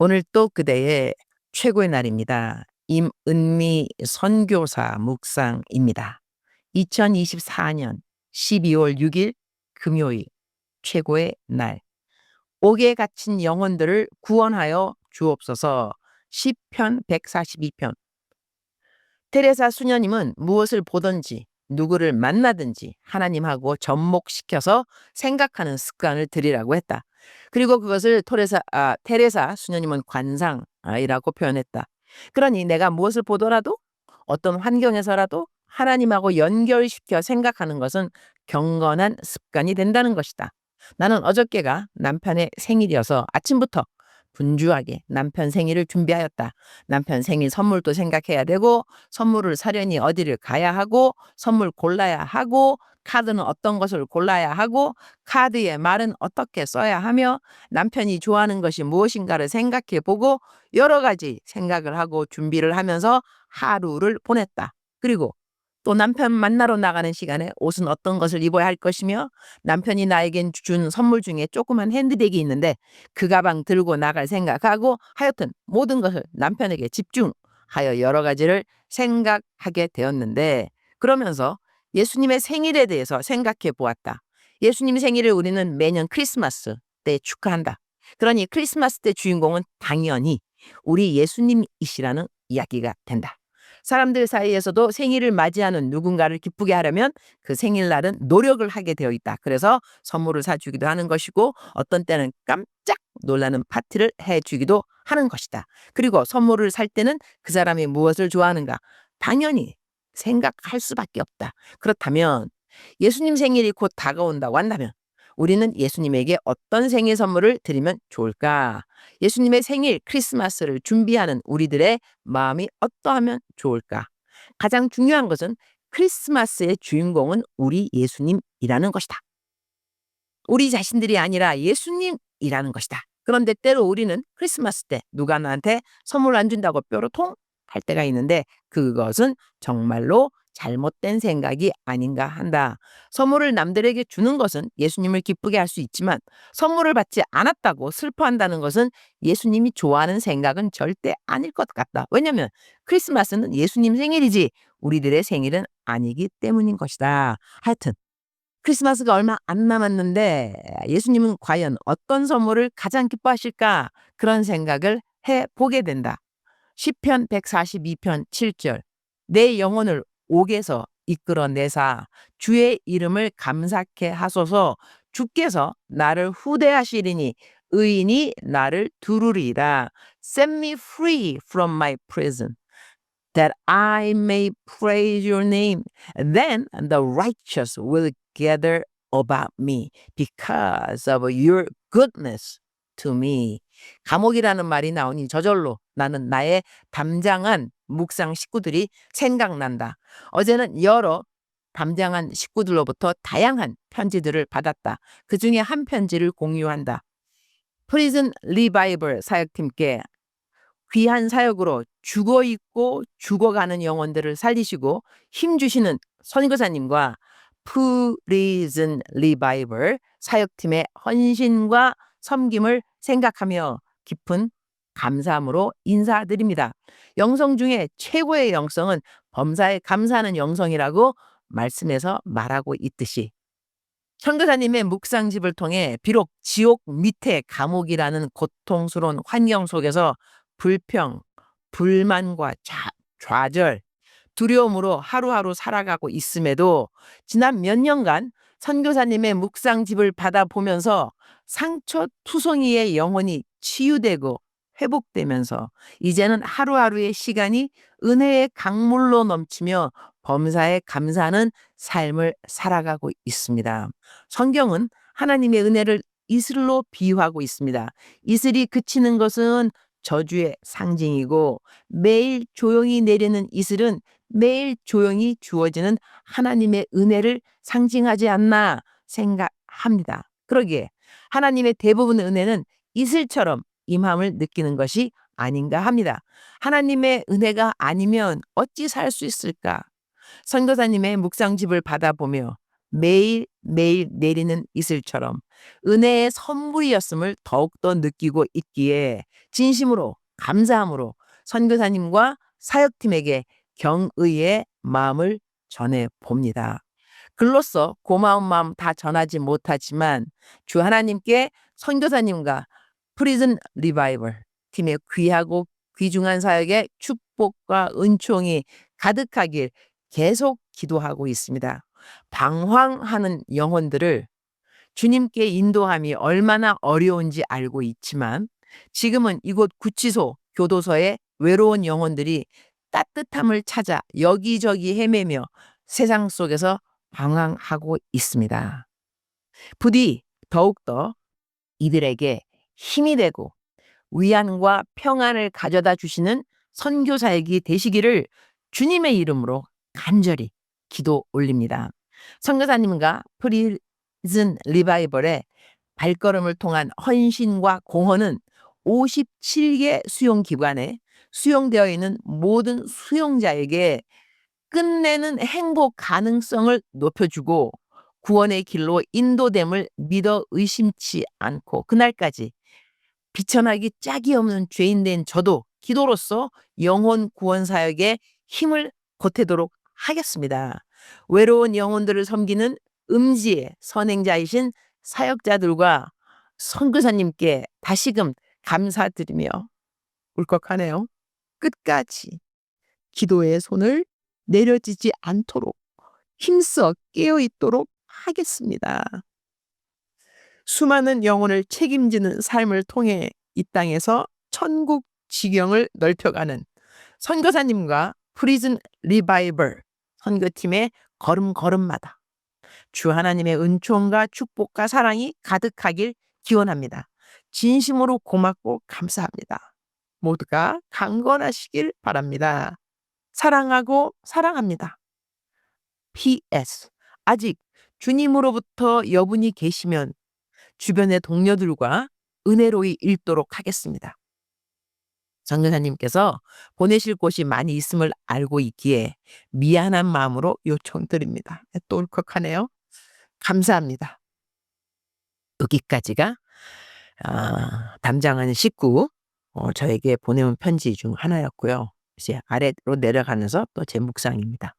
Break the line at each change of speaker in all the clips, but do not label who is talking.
오늘 또 그대의 최고의 날입니다. 임은미 선교사 묵상입니다. 2024년 12월 6일 금요일 최고의 날. 옥에 갇힌 영혼들을 구원하여 주옵소서. 시편 142편. 테레사 수녀님은 무엇을 보든지 누구를 만나든지 하나님하고 접목시켜서 생각하는 습관을 들이라고 했다. 그리고 그것을 테레사 수녀님은 관상이라고 표현했다. 그러니 내가 무엇을 보더라도 어떤 환경에서라도 하나님하고 연결시켜 생각하는 것은 경건한 습관이 된다는 것이다. 나는 어저께가 남편의 생일이어서 아침부터 분주하게 남편 생일을 준비하였다. 남편 생일 선물도 생각해야 되고, 선물을 사려니 어디를 가야 하고, 선물 골라야 하고, 카드는 어떤 것을 골라야 하고, 카드의 말은 어떻게 써야 하며, 남편이 좋아하는 것이 무엇인가를 생각해 보고, 여러 가지 생각을 하고 준비를 하면서 하루를 보냈다. 그리고 또 남편 만나러 나가는 시간에 옷은 어떤 것을 입어야 할 것이며, 남편이 나에겐 준 선물 중에 조그만 핸드백이 있는데 그 가방 들고 나갈 생각하고, 하여튼 모든 것을 남편에게 집중하여 여러 가지를 생각하게 되었는데, 그러면서 예수님의 생일에 대해서 생각해 보았다. 예수님 생일을 우리는 매년 크리스마스 때 축하한다. 그러니 크리스마스 때 주인공은 당연히 우리 예수님이시라는 이야기가 된다. 사람들 사이에서도 생일을 맞이하는 누군가를 기쁘게 하려면 그 생일날은 노력을 하게 되어 있다. 그래서 선물을 사주기도 하는 것이고, 어떤 때는 깜짝 놀라는 파티를 해주기도 하는 것이다. 그리고 선물을 살 때는 그 사람이 무엇을 좋아하는가 당연히 생각할 수밖에 없다. 그렇다면 예수님 생일이 곧 다가온다고 한다면 우리는 예수님에게 어떤 생일 선물을 드리면 좋을까? 예수님의 생일 크리스마스를 준비하는 우리들의 마음이 어떠하면 좋을까? 가장 중요한 것은 크리스마스의 주인공은 우리 예수님이라는 것이다. 우리 자신들이 아니라 예수님이라는 것이다. 그런데 때로 우리는 크리스마스 때 누가 나한테 선물 안 준다고 뾰로통 할 때가 있는데, 그것은 정말로 잘못된 생각이 아닌가 한다. 선물을 남들에게 주는 것은 예수님을 기쁘게 할 수 있지만, 선물을 받지 않았다고 슬퍼한다는 것은 예수님이 좋아하는 생각은 절대 아닐 것 같다. 왜냐하면 크리스마스는 예수님 생일이지 우리들의 생일은 아니기 때문인 것이다. 하여튼 크리스마스가 얼마 안 남았는데 예수님은 과연 어떤 선물을 가장 기뻐하실까? 그런 생각을 해보게 된다. 시편 142편 7절. 내 영혼을 옥에서 이끌어내사 주의 이름을 감사케 하소서. 주께서 나를 후대하시리니 의인이 나를 두루리라. Set me free from my prison, that I may praise your name. Then the righteous will gather about me because of your goodness to me. 감옥이라는 말이 나오니 저절로 나는 나의 담장한 묵상 식구들이 생각난다. 어제는 여러 담장한 식구들로부터 다양한 편지들을 받았다. 그 중에 한 편지를 공유한다. 프리즌 리바이벌 사역팀께 귀한 사역으로 죽어있고 죽어가는 영혼들을 살리시고 힘주시는 선교사님과 프리즌 리바이벌 사역팀의 헌신과 섬김을 생각하며 깊은 감사함으로 인사드립니다. 영성 중에 최고의 영성은 범사에 감사하는 영성이라고 말씀에서 말하고 있듯이, 선교사님의 묵상집을 통해 비록 지옥 밑에 감옥이라는 고통스러운 환경 속에서 불평, 불만과 좌절, 두려움으로 하루하루 살아가고 있음에도 지난 몇 년간 선교사님의 묵상집을 받아보면서 상처투성이의 영혼이 치유되고 회복되면서 이제는 하루하루의 시간이 은혜의 강물로 넘치며 범사에 감사하는 삶을 살아가고 있습니다. 성경은 하나님의 은혜를 이슬로 비유하고 있습니다. 이슬이 그치는 것은 저주의 상징이고, 매일 조용히 내리는 이슬은 매일 조용히 주어지는 하나님의 은혜를 상징하지 않나 생각합니다. 그러기에 하나님의 대부분의 은혜는 이슬처럼 임함을 느끼는 것이 아닌가 합니다. 하나님의 은혜가 아니면 어찌 살 수 있을까? 선교사님의 묵상집을 받아보며 매일매일 내리는 이슬처럼 은혜의 선물이었음을 더욱더 느끼고 있기에 진심으로 감사함으로 선교사님과 사역팀에게 경의의 마음을 전해 봅니다. 글로써 고마운 마음 다 전하지 못하지만 주 하나님께 선교사님과 프리즌 리바이벌 팀의 귀하고 귀중한 사역에 축복과 은총이 가득하길 계속 기도하고 있습니다. 방황하는 영혼들을 주님께 인도함이 얼마나 어려운지 알고 있지만 지금은 이곳 구치소, 교도소의 외로운 영혼들이 따뜻함을 찾아 여기저기 헤매며 세상 속에서 방황하고 있습니다. 부디 더욱더 이들에게 힘이 되고 위안과 평안을 가져다 주시는 선교사역이 되시기를 주님의 이름으로 간절히 기도 올립니다. 선교사님과 프리즌 리바이벌의 발걸음을 통한 헌신과 공헌은 57개 수용기관에 수용되어 있는 모든 수용자에게 끝내는 행복 가능성을 높여주고 구원의 길로 인도됨을 믿어 의심치 않고 그날까지 비천하기 짝이 없는 죄인 된 저도 기도로서 영혼 구원 사역에 힘을 보태도록 하겠습니다. 외로운 영혼들을 섬기는 음지의 선행자이신 사역자들과 선교사님께 다시금 감사드리며 울컥하네요. 끝까지 기도의 손을 내려지지 않도록 힘써 깨어있도록 하겠습니다. 수많은 영혼을 책임지는 삶을 통해 이 땅에서 천국 지경을 넓혀가는 선교사님과 프리즌 리바이벌 선교팀의 걸음걸음마다 주 하나님의 은총과 축복과 사랑이 가득하길 기원합니다. 진심으로 고맙고 감사합니다. 모두가 강건하시길 바랍니다. 사랑하고 사랑합니다. PS. 아직 주님으로부터 여분이 계시면 주변의 동료들과 은혜로이 읽도록 하겠습니다. 선교사님께서 보내실 곳이 많이 있음을 알고 있기에 미안한 마음으로 요청드립니다. 또 울컥하네요. 감사합니다. 여기까지가 담장한 식구 저에게 보내온 편지 중 하나였고요. 이제 아래로 내려가면서 또 제 묵상입니다.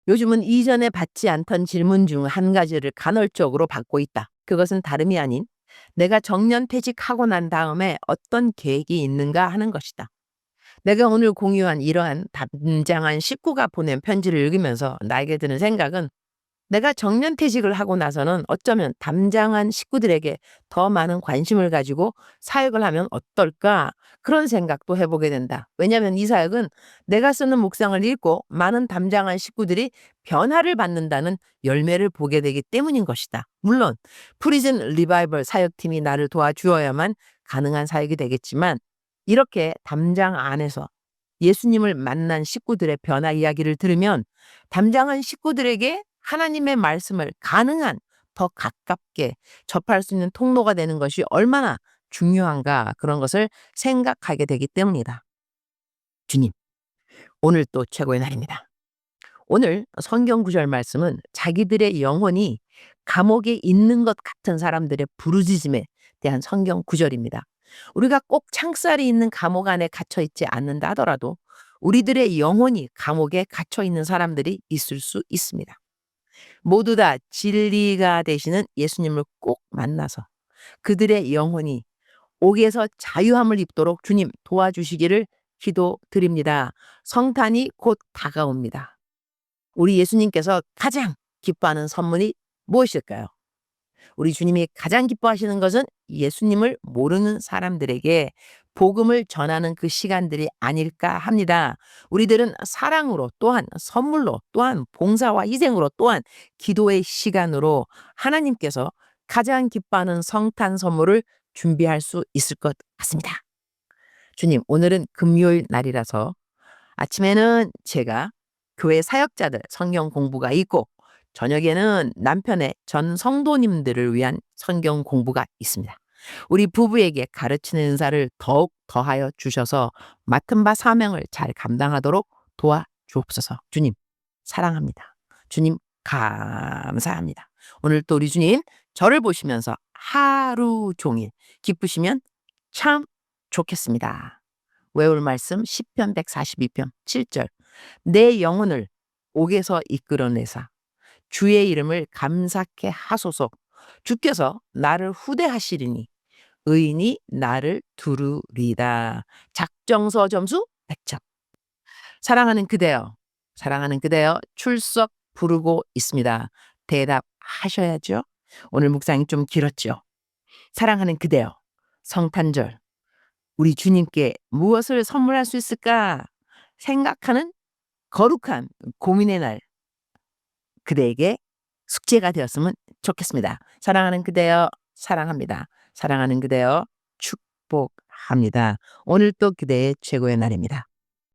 요즘은 이전에 받지 않던 질문 중 한 가지를 간헐적으로 받고 있다. 그것은 다름이 아닌 내가 정년퇴직하고 난 다음에 어떤 계획이 있는가 하는 것이다. 내가 오늘 공유한 이러한 담장한 식구가 보낸 편지를 읽으면서 나에게 드는 생각은 내가 정년퇴직을 하고 나서는 어쩌면 담장한 식구들에게 더 많은 관심을 가지고 사역을 하면 어떨까 그런 생각도 해보게 된다. 왜냐하면 이 사역은 내가 쓰는 묵상을 읽고 많은 담장한 식구들이 변화를 받는다는 열매를 보게 되기 때문인 것이다. 물론 프리즌 리바이벌 사역팀이 나를 도와주어야만 가능한 사역이 되겠지만 이렇게 담장 안에서 예수님을 만난 식구들의 변화 이야기를 들으면 담장한 식구들에게 하나님의 말씀을 가능한 더 가깝게 접할 수 있는 통로가 되는 것이 얼마나 중요한가 그런 것을 생각하게 되기 때문이다. 주님, 오늘 또 최고의 날입니다. 오늘 성경 구절 말씀은 자기들의 영혼이 감옥에 있는 것 같은 사람들의 부르짖음에 대한 성경 구절입니다. 우리가 꼭 창살이 있는 감옥 안에 갇혀 있지 않는다 하더라도 우리들의 영혼이 감옥에 갇혀 있는 사람들이 있을 수 있습니다. 모두 다 진리가 되시는 예수님을 꼭 만나서 그들의 영혼이 옥에서 자유함을 입도록 주님 도와주시기를 기도드립니다. 성탄이 곧 다가옵니다. 우리 예수님께서 가장 기뻐하는 선물이 무엇일까요? 우리 주님이 가장 기뻐하시는 것은 예수님을 모르는 사람들에게 복음을 전하는 그 시간들이 아닐까 합니다. 우리들은 사랑으로 또한 선물로 또한 봉사와 희생으로 또한 기도의 시간으로 하나님께서 가장 기뻐하는 성탄 선물을 준비할 수 있을 것 같습니다. 주님, 오늘은 금요일 날이라서 아침에는 제가 교회 사역자들 성경 공부가 있고 저녁에는 남편의 전 성도님들을 위한 성경 공부가 있습니다. 우리 부부에게 가르치는 은사를 더욱 더하여 주셔서 맡은 바 사명을 잘 감당하도록 도와주옵소서. 주님 사랑합니다. 주님 감사합니다. 오늘 또 우리 주님 저를 보시면서 하루 종일 기쁘시면 참 좋겠습니다. 외울 말씀 시편 142편 7절. 내 영혼을 옥에서 이끌어내사 주의 이름을 감사케 하소서. 주께서 나를 후대하시리니 의인이 나를 두루리다. 작정서 점수 100점. 사랑하는 그대여, 사랑하는 그대여 출석 부르고 있습니다. 대답하셔야죠. 오늘 묵상이 좀 길었죠. 사랑하는 그대여, 성탄절 우리 주님께 무엇을 선물할 수 있을까 생각하는 거룩한 고민의 날, 그대에게 숙제가 되었으면 좋겠습니다. 사랑하는 그대여, 사랑합니다. 사랑하는 그대여, 축복합니다. 오늘 또 그대의 최고의 날입니다.